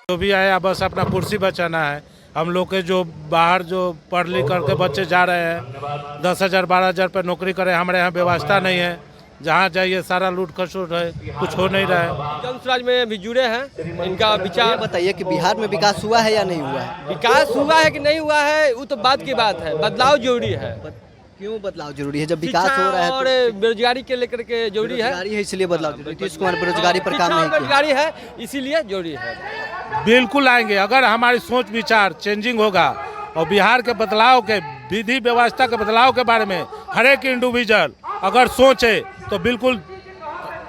जो भी आया बस अपना कुर्सी बचाना है। हम लोग के जो बाहर जो पढ़ लिख करके बच्चे जा रहे हैं 10,000 12,000 पर नौकरी करें, हमारे यहाँ व्यवस्था नहीं है। जहाँ जाइए सारा लूट खसोट है, कुछ हो नहीं रहा है। जनसुराज में भी जुड़े हैं, इनका विचार बताइए कि बिहार में विकास हुआ है या नहीं हुआ है? विकास हुआ है कि नहीं हुआ है वो तो बात की बात है, बदलाव जरूरी है। क्यों बदलाव जरूरी है? जब विकास हो रहा है और बेरोजगारी के लेकर के जरूरी है। बेरोजगारी है इसलिए बदलाव जरूरी है। नीतीश कुमार बेरोजगारी पर काम नहीं किया। बेरोजगारी है इसीलिए जरूरी है। बिल्कुल आएंगे, अगर हमारी सोच विचार चेंजिंग होगा और बिहार के बदलाव के विधि व्यवस्था के बदलाव के बारे में हर एक इंडिविजुअल अगर सोचे तो बिल्कुल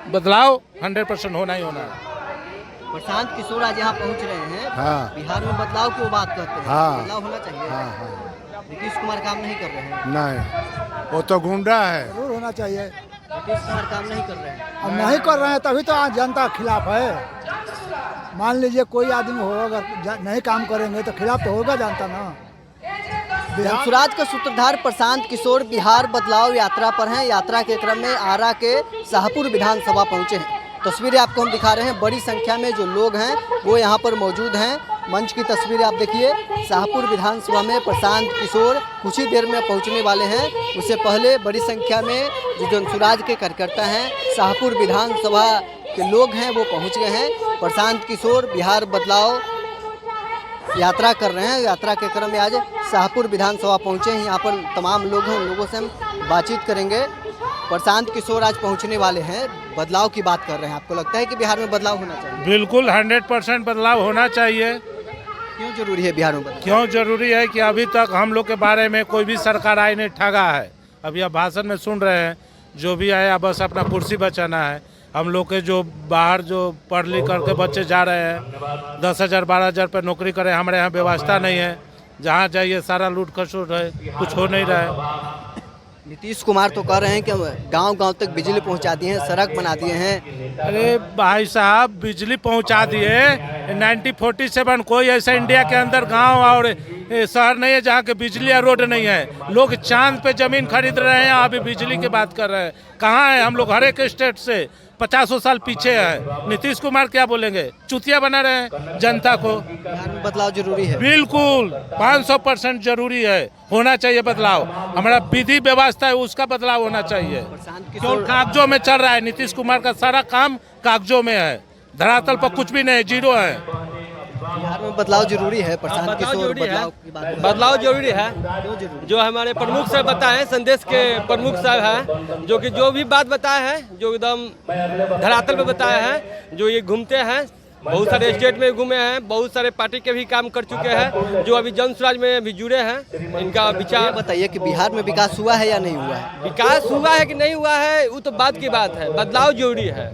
बदलाव 100% होना ही होना है। प्रशांत किशोर आज यहाँ पहुँच रहे हैं। हाँ। बिहार में बदलाव क्यों बात करते हैं? हाँ। बदलाव होना चाहिए। हाँ। नीतीश कुमार काम नहीं कर रहे हैं। नहीं, वो तो गुंडा है। जरूर होना चाहिए। नीतीश कुमार काम नहीं कर रहे हैं। अब नहीं कर रहे हैं तभी तो आज जनता के खिलाफ है। मान लीजिए कोई आदमी हो अगर नहीं काम करेंगे तो खिलाफ तो होगा जनता ना। जनसुराज के सूत्रधार प्रशांत किशोर बिहार बदलाव यात्रा पर हैं। यात्रा के क्रम में आरा के शाहपुर विधानसभा पहुंचे हैं। तस्वीरें आपको हम दिखा रहे हैं, बड़ी संख्या में जो लोग हैं वो यहां पर मौजूद हैं। मंच की तस्वीरें आप देखिए। शाहपुर विधानसभा में प्रशांत किशोर कुछ ही देर में पहुंचने वाले हैं। उससे पहले बड़ी संख्या में जो जनसुराज के कार्यकर्ता हैं, शाहपुर विधानसभा के लोग हैं, वो पहुँच गए हैं। प्रशांत किशोर बिहार बदलाव यात्रा कर रहे हैं। यात्रा के क्रम में आज शाहपुर विधानसभा पहुंचे हैं। यहाँ पर तमाम लोग हैं, उन लोगों से हम बातचीत करेंगे। प्रशांत किशोर आज पहुंचने वाले हैं, बदलाव की बात कर रहे हैं। आपको लगता है कि बिहार में बदलाव होना चाहिए? बिल्कुल 100% बदलाव होना चाहिए। क्यों जरूरी है बिहार में बदलाव? क्यों जरूरी है कि अभी तक हम लोग के बारे में कोई भी सरकार आई नहीं ठगा है। अभी आप भाषण में सुन रहे हैं, जो भी आया बस अपना कुर्सी बचाना है। हम लोग के जो बाहर जो पढ़ लिख करके बच्चे जा रहे हैं 10,000 12,000 पर नौकरी करें, हमारे यहाँ व्यवस्था नहीं है। जहाँ जाइए सारा लूट खसोट है, कुछ हो नहीं रहा है। नीतीश कुमार तो कह रहे हैं कि गांव-गांव तक बिजली पहुंचा दिए हैं, सड़क बना दिए हैं। अरे भाई साहब, बिजली पहुंचा दिए। 1947 कोई ऐसा इंडिया के अंदर गांव और शहर नहीं है जहां के बिजली या रोड नहीं है। लोग चांद पे जमीन खरीद रहे हैं, अभी बिजली की बात कर रहे हैं। कहाँ है? हम लोग हर एक स्टेट से 50 साल पीछे है। नीतीश कुमार क्या बोलेंगे? चुतिया बना रहे हैं जनता को। बिहार में बदलाव जरूरी है। बिल्कुल 500% जरूरी है, होना चाहिए बदलाव। हमारा विधि व्यवस्था है उसका बदलाव होना चाहिए। प्रशांत क्यों किशोर कागजों में चल रहा है? नीतीश कुमार का सारा काम कागजों में है, धरातल पर कुछ भी नहीं, जीरो है। बिहार में बदलाव जरूरी है। प्रशांत बदलाव किशोर जरूरी है। बदलाव की बात कर रहे हैं। बदलाव जरूरी है। क्यों जरूरी? जो हमारे प्रमुख साहब बताए, संदेश के प्रमुख साहब हैं, जो कि जो भी बात बताए हैं, जो एकदम धरातल पे बताए हैं, जो ये घूमते हैं, बहुत सारे स्टेट में घूमे हैं, बहुत सारे पार्टी के भी काम कर चुके हैं, जो अभी जनसुराज में भी जुड़े हैं। इनका विचार बताइए कि बिहार में विकास हुआ है या नहीं हुआ है? विकास हुआ है कि नहीं हुआ है वो तो बात की बात है, बदलाव जरूरी है।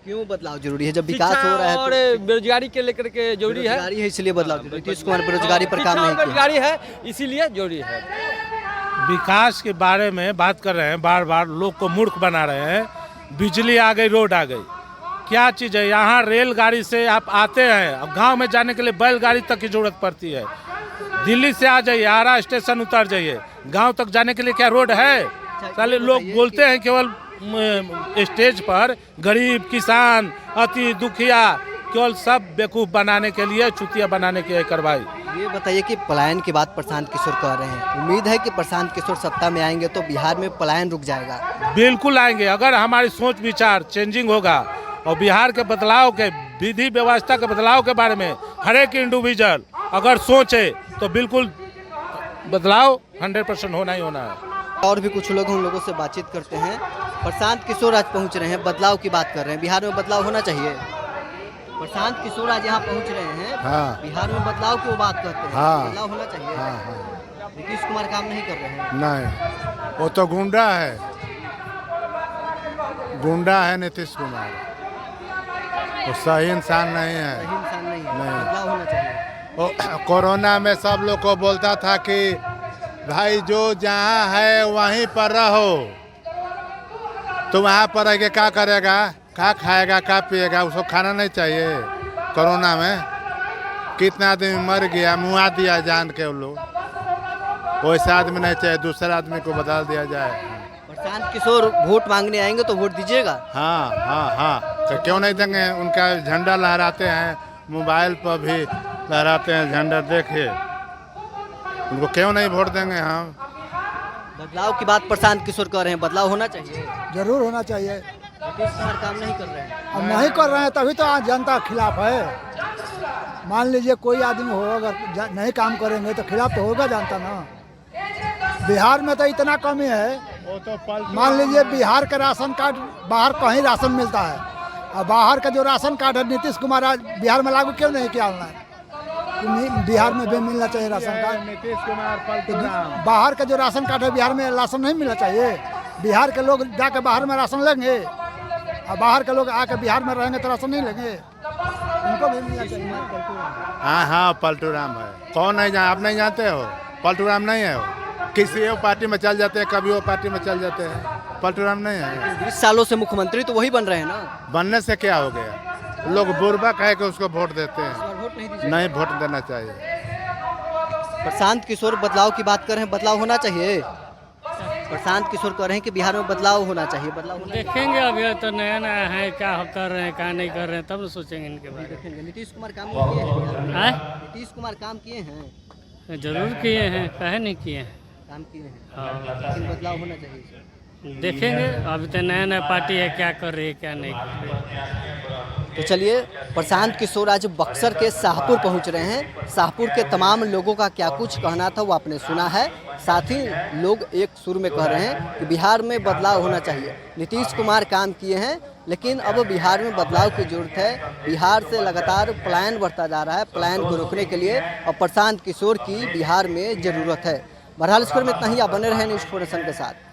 क्यों बदलाव जरूरी है? जब विकास हो रहा है और तो बेरोजगारी के लेकर के जरूरी है। बेरोजगारी है इसलिए बदलाव जरूरी है। नीतीश कुमार बेरोजगारी पर काम नहीं किया। बेरोजगारी है इसीलिए जरूरी है। विकास के बारे में बात कर रहे हैं, बार बार लोग को मूर्ख बना रहे हैं। बिजली आ गई, रोड आ गई, क्या चीज़ है? यहाँ रेलगाड़ी से आप आते हैं, अब गांव में जाने के लिए बैलगाड़ी तक की जरूरत पड़ती है। दिल्ली से आ जाइए, आरा स्टेशन उतर जाइए, गांव तक जाने के लिए क्या रोड है? साले लोग बोलते हैं केवल स्टेज पर गरीब किसान अति दुखिया केवल सब बेवकूफ़ बनाने के लिए, चुतिया बनाने के लिए करवाई। ये बताइए कि पलायन की बात प्रशांत किशोर कह रहे हैं। उम्मीद है कि प्रशांत किशोर सत्ता में आएंगे तो बिहार में पलायन रुक जाएगा। बिल्कुल आएंगे, अगर हमारी सोच विचार चेंजिंग होगा और बिहार के बदलाव के विधि व्यवस्था के बदलाव के बारे में हर एक इंडिविजुअल अगर सोचे तो बिल्कुल बदलाव 100% होना ही होना है। और भी कुछ लोग हैं, उन लोगों से बातचीत करते हैं। प्रशांत किशोर आज पहुंच रहे हैं, बदलाव की बात कर रहे हैं। बिहार में बदलाव होना चाहिए। प्रशांत किशोर आज यहाँ पहुंच रहे हैं। हाँ। बिहार में बदलाव क्यों बात करते हैं? हाँ। बदलाव होना चाहिए। हाँ। नीतीश कुमार काम नहीं कर रहे हैं। नहीं, वो तो गुंडा है। गुंडा है नीतीश कुमार, वो सही इंसान नहीं है। सही इंसान नहीं है। नहीं। बदलाव होना चाहिए। वो कोरोना में सब लोग को बोलता था कि भाई जो जहाँ है वहीं पर रहो, तो वहाँ पर रह के क्या करेगा, क्या खाएगा, क्या पिएगा? उसको खाना नहीं चाहिए। कोरोना में कितना आदमी मर गया, मुआ दिया जान के वो लोग। वैसा आदमी नहीं चाहिए, दूसरा आदमी को बदल दिया जाए। प्रशांत किशोर वोट मांगने आएंगे तो वोट दीजिएगा? हाँ हाँ हाँ, तो क्यों नहीं देंगे? उनका झंडा लहराते हैं, मोबाइल पर भी लहराते हैं झंडा, देखिए उनको क्यों नहीं वोट देंगे हम। बदलाव की बात प्रशांत किशोर कह रहे हैं, बदलाव होना चाहिए। जरूर होना चाहिए। नीतीश कुमार काम नहीं कर रहे हैं। अब नहीं कर रहे हैं तभी तो आज जनता के खिलाफ है। मान लीजिए कोई आदमी हो अगर नहीं काम करेंगे तो खिलाफ तो होगा जनता ना। बिहार में तो इतना कमी है, वो तो मान लीजिए बिहार का राशन कार्ड बाहर कहीं राशन मिलता है, और बाहर का जो राशन कार्ड है नीतीश कुमार आज बिहार में लागू क्यों नहीं किया उन्होंने? बिहार में भी मिलना चाहिए राशन कार्ड। नीतीश कुमार तो बाहर का जो राशन कार्ड है बिहार में राशन नहीं मिलना चाहिए। बिहार के लोग जाकर बाहर में राशन लेंगे और बाहर के लोग आकर बिहार में रहेंगे तो राशन नहीं लेंगे, उनको भी मिलना चाहिए। हाँ हाँ पलटू राम है। कौन नहीं आप नहीं जानते हो? पलटू राम नहीं है वो, किसी वो पार्टी में चल जाते हैं, कभी वो पार्टी में चल जाते हैं। पलटू राम नहीं है। 20 सालों से मुख्यमंत्री तो वही बन रहे हैं ना। बनने से क्या हो गया? लोग बुर्बक है कि उसको वोट देते हैं। वोट नहीं दीजिए। नहीं वोट देना चाहिए। प्रशांत किशोर बदलाव की बात कर रहे हैं, बदलाव होना चाहिए। प्रशांत किशोर कह रहे हैं कि बिहार में बदलाव होना चाहिए। बदलाव होना देखेंगे, अभी तो नया नया है, क्या कर रहे हैं क्या नहीं कर रहे हैं, तब सोचेंगे इनके बारे देखेंगे। नीतीश कुमार काम किए हैं में। हैं? नीतीश कुमार काम किए हैं, जरूर किए हैं, काहे नहीं किए हैं। काम किए हैं, हाँ, लेकिन बदलाव होना चाहिए। देखेंगे, अभी तो नया नया पार्टी है, क्या कर रही है क्या नहीं कर रही है। तो चलिए, प्रशांत किशोर आज बक्सर के शाहपुर पहुंच रहे हैं। शाहपुर के तमाम लोगों का क्या कुछ कहना था वो आपने सुना है। साथ ही लोग एक सुर में कह रहे हैं कि बिहार में बदलाव होना चाहिए। नीतीश कुमार काम किए हैं, लेकिन अब बिहार में बदलाव की जरूरत है। बिहार से लगातार पलायन बढ़ता जा रहा है। पलायन को रोकने के लिए अब प्रशांत किशोर की बिहार में ज़रूरत है। बहरहाल इस पर में इतना ही। आप बने रहे न्यूज़ 4 नेशन के साथ।